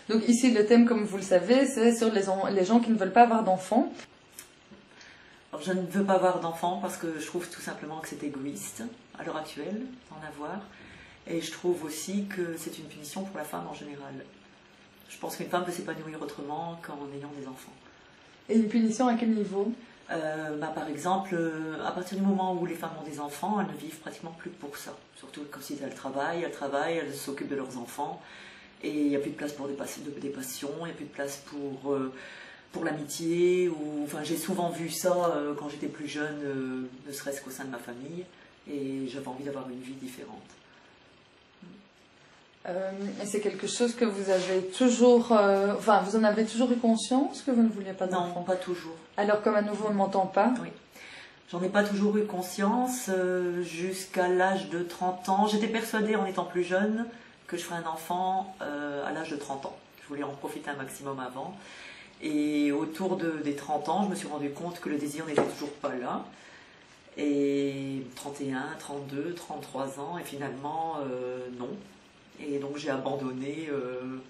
Donc ici, le thème, comme vous le savez, c'est sur les gens qui ne veulent pas avoir d'enfants. Alors, je ne veux pas avoir d'enfants parce que je trouve tout simplement que c'est égoïste à l'heure actuelle d'en avoir. Et je trouve aussi que c'est une punition pour la femme en général. Je pense qu'une femme peut s'épanouir autrement qu'en ayant des enfants. Et une punition à quel niveau? Par exemple, à partir du moment où les femmes ont des enfants, elles ne vivent pratiquement plus que pour ça. Surtout quand elles travaillent, elles s'occupent de leurs enfants. Et il n'y a plus de place pour des passions, il n'y a plus de place pour l'amitié. Enfin, j'ai souvent vu ça quand j'étais plus jeune, ne serait-ce qu'au sein de ma famille. Et j'avais envie d'avoir une vie différente. Et c'est quelque chose que vous avez toujours... vous en avez toujours eu conscience que vous ne vouliez pas d'enfants? Non, pas toujours. Alors, comme à nouveau, on ne m'entend pas? Oui. J'en ai pas toujours eu conscience jusqu'à l'âge de 30 ans. J'étais persuadée, en étant plus jeune, que je ferais un enfant à l'âge de 30 ans. Je voulais en profiter un maximum avant. Et autour des 30 ans, je me suis rendu compte que le désir n'était toujours pas là. Et 31, 32, 33 ans, et finalement, non. Et donc j'ai abandonné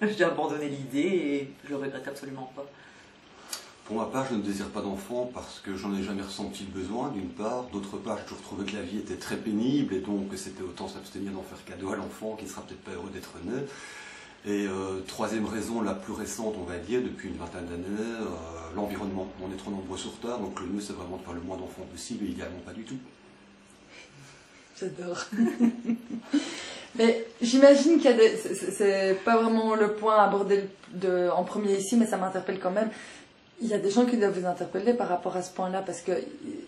l'idée et je le regrette absolument pas. Pour ma part, je ne désire pas d'enfant parce que j'en ai jamais ressenti le besoin, d'une part. D'autre part, j'ai toujours trouvé que la vie était très pénible et donc c'était autant s'abstenir d'en faire cadeau à l'enfant qui ne sera peut-être pas heureux d'être né. Et troisième raison, la plus récente, on va dire, depuis une vingtaine d'années, l'environnement. On est trop nombreux sur Terre, donc le mieux c'est vraiment de faire le moins d'enfants possible et idéalement pas du tout. J'adore. Mais j'imagine qu'il y a des... C'est pas vraiment le point abordé en premier ici, mais ça m'interpelle quand même. Il y a des gens qui doivent vous interpeller par rapport à ce point-là, parce que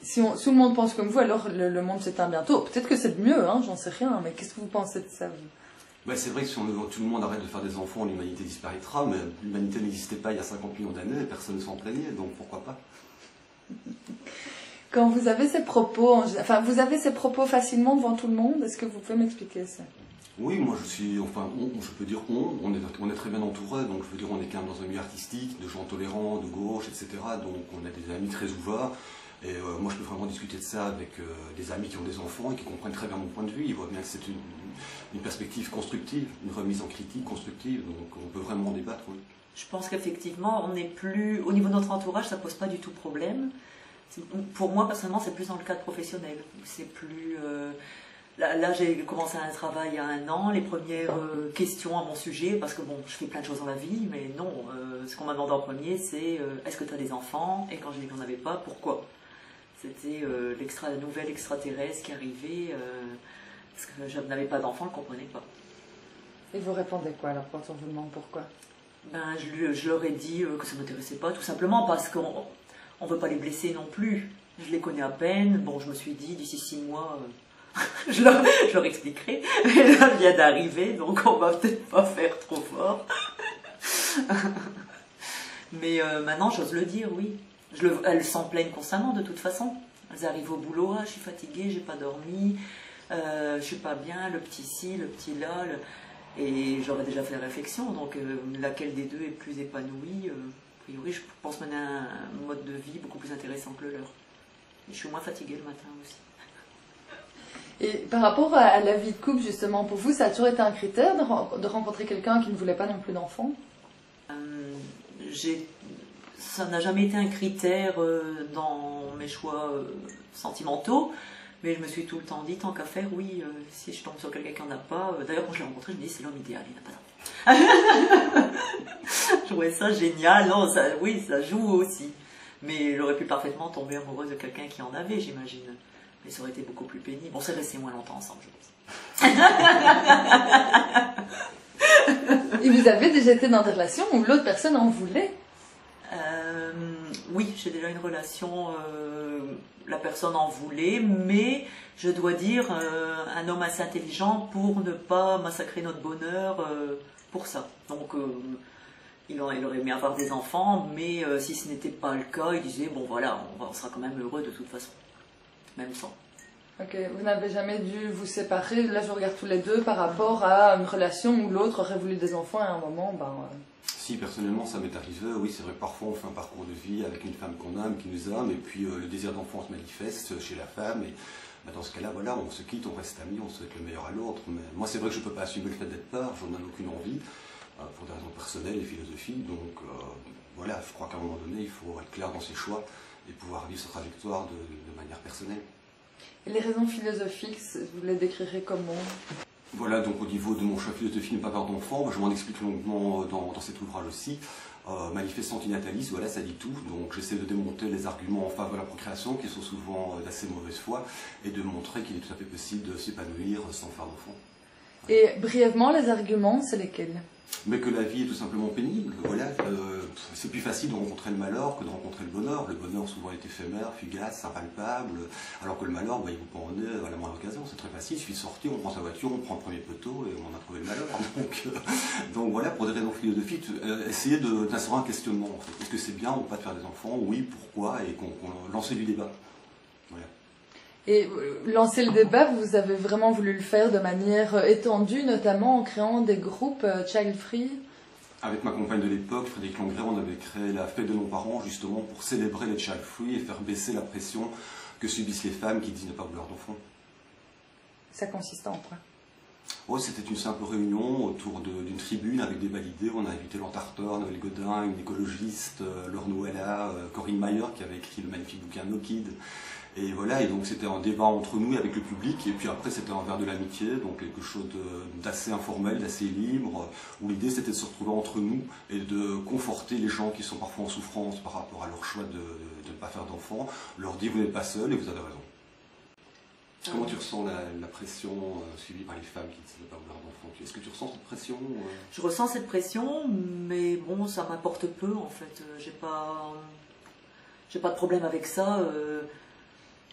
si tout le monde pense comme vous, alors le monde s'éteint bientôt. Peut-être que c'est mieux, hein, j'en sais rien, mais qu'est-ce que vous pensez de ça, vous? C'est vrai que si tout le monde arrête de faire des enfants, l'humanité disparaîtra, mais l'humanité n'existait pas il y a 50 millions d'années et personne ne s'en plaignait, donc pourquoi pas? Quand vous avez ces propos, vous avez ces propos facilement devant tout le monde, est-ce que vous pouvez m'expliquer ça? Oui, moi je suis, je peux dire on est très bien entouré, donc je veux dire on est quand même dans un milieu artistique, de gens tolérants, de gauche, etc. Donc on a des amis très ouverts, et moi je peux vraiment discuter de ça avec des amis qui ont des enfants et qui comprennent très bien mon point de vue, ils voient bien que c'est une perspective constructive, une remise en critique constructive, donc on peut vraiment en débattre. Oui. Je pense qu'effectivement, on n'est plus, au niveau de notre entourage, ça ne pose pas du tout problème. Pour moi, personnellement, c'est plus dans le cadre professionnel. C'est plus... Là, j'ai commencé un travail il y a 1 an, les premières questions à mon sujet, parce que bon, je fais plein de choses dans la vie, mais non, ce qu'on m'a demandé en premier, c'est est-ce que tu as des enfants? Et quand j'ai dit que j'en avais pas, pourquoi? C'était la nouvelle extraterrestre qui arrivait, parce que je n'avais pas d'enfants, je ne comprenais pas. Et vous répondez quoi alors quand on vous demande pourquoi? Je leur ai dit que ça ne m'intéressait pas, tout simplement parce qu'on ne veut pas les blesser non plus. Je les connais à peine, bon, je me suis dit, d'ici 6 mois... je leur expliquerai, mais là vient d'arriver, donc on va peut-être pas faire trop fort. Mais maintenant j'ose le dire, oui. Elles s'en plaignent constamment de toute façon. Elles arrivent au boulot, je suis fatiguée, j'ai pas dormi, je suis pas bien, le petit ci, le petit là. Et j'aurais déjà fait la réflexion, donc laquelle des deux est plus épanouie, a priori je pense mener un mode de vie beaucoup plus intéressant que le leur. Et je suis moins fatiguée le matin aussi. Et par rapport à la vie de couple, justement, pour vous, ça a toujours été un critère de rencontrer quelqu'un qui ne voulait pas non plus d'enfants? Ça n'a jamais été un critère dans mes choix sentimentaux, mais je me suis tout le temps dit, tant qu'à faire, oui, si je tombe sur quelqu'un qui n'en a pas... D'ailleurs, quand je l'ai rencontré, je me dis, c'est l'homme idéal, il n'a pas d'enfant. Je trouvais ça génial, non, oui, ça joue aussi. Mais j'aurais pu parfaitement tomber amoureuse de quelqu'un qui en avait, j'imagine. Mais ça aurait été beaucoup plus pénible. Bon, c'est resté moins longtemps ensemble, je pense. Et vous avez déjà été dans des relations où l'autre personne en voulait? Oui, j'ai déjà une relation, la personne en voulait, mais je dois dire, un homme assez intelligent pour ne pas massacrer notre bonheur pour ça. Donc, il aurait aimé avoir des enfants, mais si ce n'était pas le cas, il disait, bon voilà, on sera quand même heureux de toute façon. Même sans. Ok, vous n'avez jamais dû vous séparer, là je regarde tous les deux, par rapport à une relation où l'autre aurait voulu des enfants et à un moment, Si, personnellement ça m'est arrivé, oui c'est vrai que parfois on fait un parcours de vie avec une femme qu'on aime, qui nous aime, et puis le désir d'enfant se manifeste chez la femme, et dans ce cas-là, voilà, on se quitte, on reste amis, on souhaite le meilleur à l'autre, mais moi c'est vrai que je ne peux pas assumer le fait d'être peur, j'en ai aucune envie. pour des raisons personnelles et philosophiques. Donc voilà, je crois qu'à un moment donné, il faut être clair dans ses choix et pouvoir vivre sa trajectoire de manière personnelle. Et les raisons philosophiques, vous les décrirez comment? Voilà, donc au niveau de mon choix philosophique, ne pas avoir d'enfant, je m'en explique longuement dans cet ouvrage aussi. Manifeste antinataliste, voilà, ça dit tout. Donc j'essaie de démonter les arguments en faveur de la procréation, qui sont souvent d'assez mauvaise foi, et de montrer qu'il est tout à fait possible de s'épanouir sans faire d'enfant. Et brièvement, les arguments, c'est lesquels? Mais que la vie est tout simplement pénible, voilà. C'est plus facile de rencontrer le malheur que de rencontrer le bonheur. Le bonheur souvent est éphémère, fugace, impalpable, alors que le malheur, il vous pend à la moindre occasion. C'est très facile, il suffit de sortir, on prend sa voiture, on prend le premier poteau et on a trouvé le malheur. Donc voilà, pour des raisons philosophiques, essayer d'instaurer un questionnement. En fait. Est-ce que c'est bien ou pas de faire des enfants? Oui, pourquoi? Et qu'on lance du débat. Voilà. Et lancer le débat, vous avez vraiment voulu le faire de manière étendue, notamment en créant des groupes child free? Avec ma compagne de l'époque, Frédéric Langré, on avait créé la fête de nos parents justement pour célébrer les child free et faire baisser la pression que subissent les femmes qui disent ne pas vouloir d'enfants. Ça consiste en quoi? Oh, c'était une simple réunion autour d'une tribune avec des validés. On a invité l'Antarcteur, Noël Godin, une écologiste, Laure Noëlla, Corinne Mayer qui avait écrit le magnifique bouquin No Kid. Et voilà, et donc c'était un débat entre nous et avec le public, et puis après c'était un verre de l'amitié, donc quelque chose d'assez informel, d'assez libre, où l'idée c'était de se retrouver entre nous et de conforter les gens qui sont parfois en souffrance par rapport à leur choix de ne pas faire d'enfants, leur dire vous n'êtes pas seul et vous avez raison. Comment tu ressens la pression subie par les femmes qui disent ne pas vouloir d'enfants? Est-ce que tu ressens cette pression? Je ressens cette pression, mais bon, ça m'importe peu en fait. J'ai pas de problème avec ça.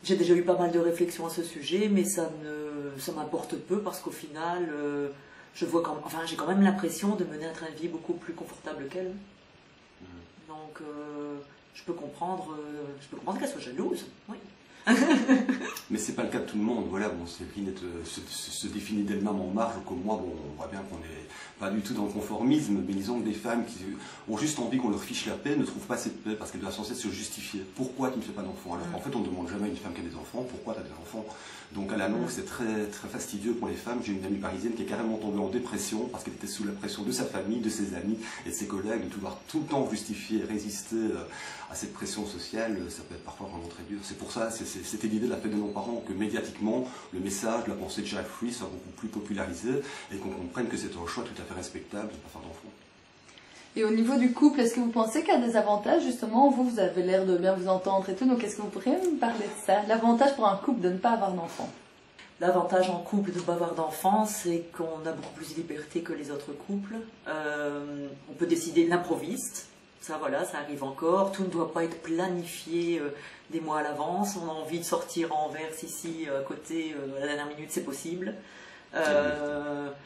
J'ai déjà eu pas mal de réflexions à ce sujet, mais ça m'importe peu parce qu'au final, j'ai quand même l'impression de mener un train de vie beaucoup plus confortable qu'elle. Donc, je peux comprendre qu'elle soit jalouse, oui. Mais c'est pas le cas de tout le monde. Voilà, bon, Séverine se définit d'elle-même en marge, comme moi, bon, on voit bien qu'on n'est pas du tout dans le conformisme, mais disons que des femmes qui ont juste envie qu'on leur fiche la paix ne trouvent pas cette paix parce qu'elles doivent sans cesse se justifier. Pourquoi tu ne fais pas d'enfants? Alors qu'en fait, on ne demande jamais à une femme qui a des enfants, pourquoi tu as des enfants? Donc à la longue, c'est très, très fastidieux pour les femmes. J'ai une amie parisienne qui est carrément tombée en dépression parce qu'elle était sous la pression de sa famille, de ses amis et de ses collègues, de devoir tout le temps justifier et résister à cette pression sociale. Ça peut être parfois vraiment très dur. C'est pour ça, c'était l'idée de la fête de nos parents, que médiatiquement, le message, la pensée de child free soit beaucoup plus popularisé et qu'on comprenne que c'est un choix tout à fait respectable de ne pas faire d'enfants. Et au niveau du couple, est-ce que vous pensez qu'il y a des avantages? Justement, vous avez l'air de bien vous entendre et tout, donc est-ce que vous pourriez me parler de ça? L'avantage pour un couple de ne pas avoir d'enfants? L'avantage en couple de ne pas avoir d'enfants, c'est qu'on a beaucoup plus de liberté que les autres couples. On peut décider de l'improviste. Ça, voilà, ça arrive encore. Tout ne doit pas être planifié des mois à l'avance. On a envie de sortir en verse ici, à côté, à la dernière minute, c'est possible.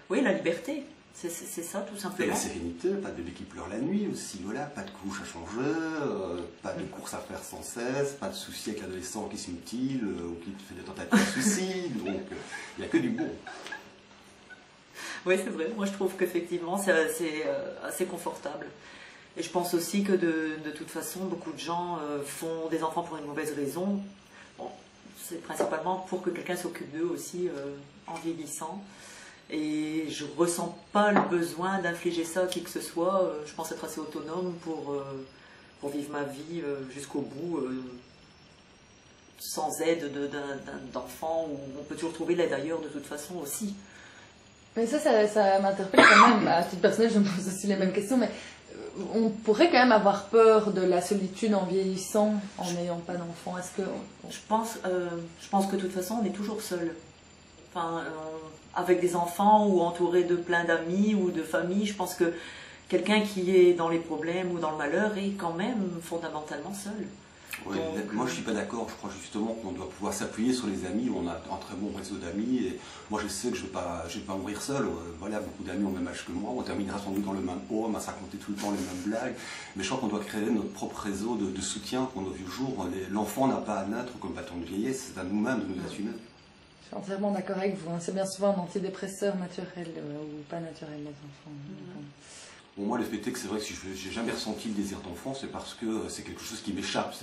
Oui, la liberté. C'est ça, tout simplement. Et la sérénité, pas de bébé qui pleure la nuit aussi, voilà, pas de couche à changer, pas de course à faire sans cesse, pas de soucis avec l'adolescent qui se mutile ou qui fait des tentatives de suicide, donc il n'y a que du bon. Oui, c'est vrai, moi je trouve qu'effectivement c'est assez confortable. Et je pense aussi que de toute façon, beaucoup de gens font des enfants pour une mauvaise raison. Bon, c'est principalement pour que quelqu'un s'occupe d'eux aussi en vieillissant. Et je ressens pas le besoin d'infliger ça à qui que ce soit. Je pense être assez autonome pour vivre ma vie jusqu'au bout, sans aide d'enfant, où on peut toujours trouver l'aide ailleurs de toute façon aussi. Mais ça m'interpelle quand même. À titre personnel, je me pose aussi les mêmes questions, mais on pourrait quand même avoir peur de la solitude en vieillissant, en n'ayant pas d'enfant. Est-ce que... Je pense que de toute façon, on est toujours seul. Enfin, avec des enfants ou entouré de plein d'amis ou de familles, je pense que quelqu'un qui est dans les problèmes ou dans le malheur est quand même fondamentalement seul. Oui, moi je ne suis pas d'accord, je crois justement qu'on doit pouvoir s'appuyer sur les amis, on a un très bon réseau d'amis et moi je sais que je ne vais pas mourir seul, voilà, beaucoup d'amis ont le même âge que moi, on terminera sans doute dans le même home, à se raconter tout le temps les mêmes blagues, mais je crois qu'on doit créer notre propre réseau de soutien pour nos vieux jours. L'enfant n'a pas à naître comme bâton de vieillesse, c'est à nous-mêmes de nous assumer. Je suis entièrement d'accord avec vous, hein. C'est bien souvent un antidépresseur naturel ou pas naturel les enfants. Bon, moi, le fait est que c'est vrai que si j'ai jamais ressenti le désir d'enfant, c'est parce que c'est quelque chose qui m'échappe.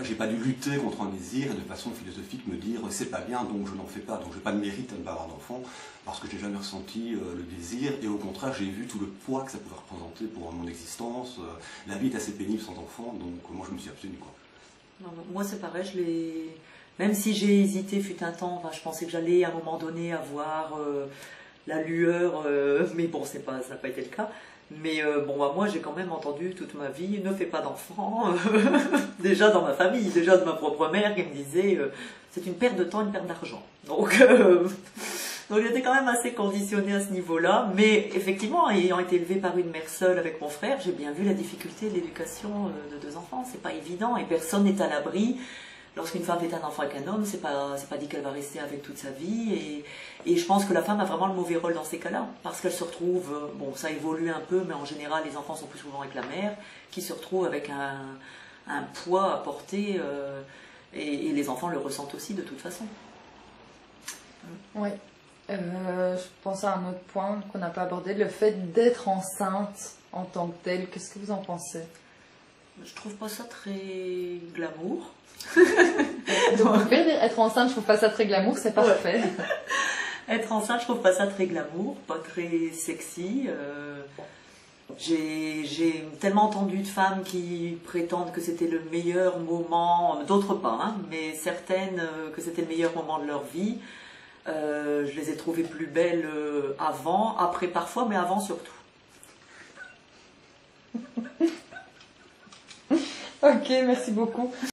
J'ai pas dû lutter contre un désir et de façon philosophique me dire c'est pas bien, donc je n'en fais pas, donc j'ai pas de mérite à ne pas avoir d'enfant, parce que j'ai jamais ressenti le désir, et au contraire, j'ai vu tout le poids que ça pouvait représenter pour mon existence. La vie est assez pénible sans enfant, donc moi je me suis abstenu, quoi. Non, moi c'est pareil, même si j'ai hésité fut un temps, enfin, je pensais que j'allais à un moment donné avoir la lueur, mais bon, ça n'a pas été le cas. Mais bon, bah, moi j'ai quand même entendu toute ma vie, ne fais pas d'enfants, déjà dans ma famille, déjà de ma propre mère qui me disait c'est une perte de temps, une perte d'argent. Donc j'étais quand même assez conditionnée à ce niveau-là, mais effectivement, ayant été élevée par une mère seule avec mon frère, j'ai bien vu la difficulté de l'éducation de deux enfants, c'est pas évident et personne n'est à l'abri. Lorsqu'une femme fait un enfant avec un homme, c'est pas dit qu'elle va rester avec toute sa vie. Et je pense que la femme a vraiment le mauvais rôle dans ces cas-là, parce qu'elle se retrouve, bon, ça évolue un peu, mais en général, les enfants sont plus souvent avec la mère, qui se retrouve avec un poids à porter, et les enfants le ressentent aussi de toute façon. Oui. Je pense à un autre point qu'on n'a pas abordé, le fait d'être enceinte en tant que tel. Qu'est-ce que vous en pensez? Je trouve pas ça très glamour. Donc, vous pouvez dire être enceinte, je trouve pas ça très glamour, c'est parfait. Ouais. Être enceinte, je trouve pas ça très glamour, pas très sexy. J'ai tellement entendu de femmes qui prétendent que c'était le meilleur moment, d'autres pas, hein, mais certaines que c'était le meilleur moment de leur vie. Je les ai trouvées plus belles avant, après parfois, mais avant surtout. Ok, merci beaucoup.